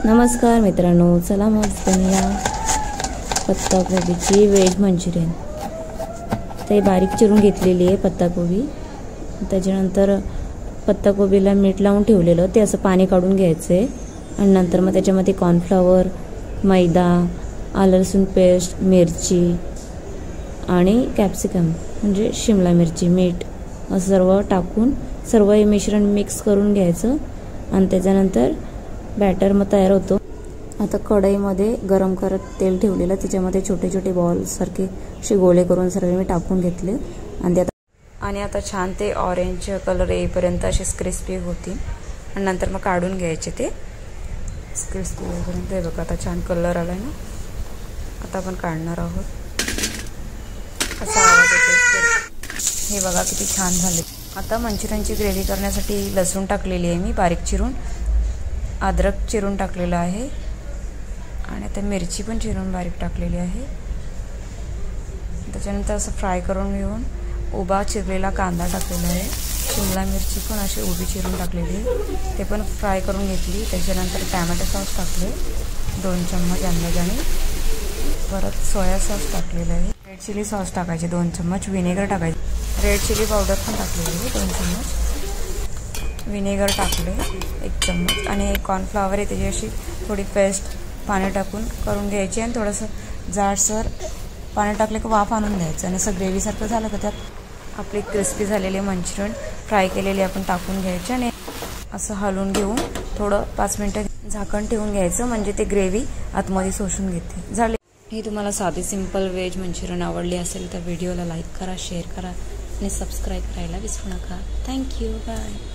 नमस्कार मित्रांनो, चला मग बनवूया पत्ताकोबीची व्हेज मंचुरियन। ते बारीक चिरून घेतलेली आहे पत्ताकोबी। त्याच्यानंतर पत्ताकोबीला मीठ लावून ठेवलेलं ते असं पाणी काढून घ्यायचं आहे आणि नंतर मग त्याच्यामध्ये कॉर्नफ्लॉवर, मैदा, आलं लसूण पेस्ट, मिरची आणि कॅप्सिकम म्हणजे शिमला मिरची, मीठ असं सर्व टाकून सर्व हे मिश्रण मिक्स करून घ्यायचं आणि त्याच्यानंतर बॅटर मग तयार होतो। आता कढईमध्ये गरम करत तेल ठेवलेलं, त्याच्यामध्ये छोटे छोटे बॉल सारखे असे गोळे करून सर्व मी टाकून घेतले आणि आता छान ते ऑरेंज कलर येईपर्यंत असे क्रिस्पी होतील आणि नंतर मग काढून घ्यायचे ते क्रिस्पी होईपर्यंत। हे बघा आता छान कलर आलाय ना, आता आपण काढणार आहोत। असा आवाज येतो, हे बघा किती छान झाले। आता मंचुरियनची ग्रेव्ही करण्यासाठी लसूण टाकलेली आहे मी बारीक चिरून, अद्रक चिरून टाकलेला आहे आणि आता मिरची पण चिरून बारीक टाकलेली आहे। त्याच्यानंतर असं फ्राय करून घेऊन उभा चिरलेला कांदा टाकलेला आहे, शिमला मिरची पण अशी उभी चिरून टाकलेली आहे, ते पण फ्राय करून घेतली। त्याच्यानंतर टॅमॅटो सॉस टाकले 2 चम्मच अंदाजाने, परत सोया सॉस टाकलेला आहे, रेड चिली सॉस टाकायचे 2 चम्मच, विनेगर टाकायचे, रेड चिली पावडर पण टाकलेली आहे 2 चम्मच, विनेगर टाकले 1 चम्मच आणि कॉर्नफ्लॉवर आहे त्याची अशी थोडी पेस्ट पाणी टाकून करून घ्यायची आणि थोडंसं जाडसर पाणी टाकले की वाफ आणून द्यायचं आणि असं ग्रेव्हीसारखं झालं का त्यात आपली क्रिस्पी झालेले मंचुरियन फ्राय केलेले आपण टाकून घ्यायचे आणि असं हलवून घेऊन थोडं 5 मिनिटं झाकण ठेवून घ्यायचं, म्हणजे ते ग्रेव्ही आतमध्ये शोषून घेते। झाले। ही तुम्हाला साधी सिंपल व्हेज मंचुरियन आवडली असेल तर व्हिडिओला लाईक करा, शेअर करा आणि सबस्क्राईब करायला विसरू नका। Thank you, bye.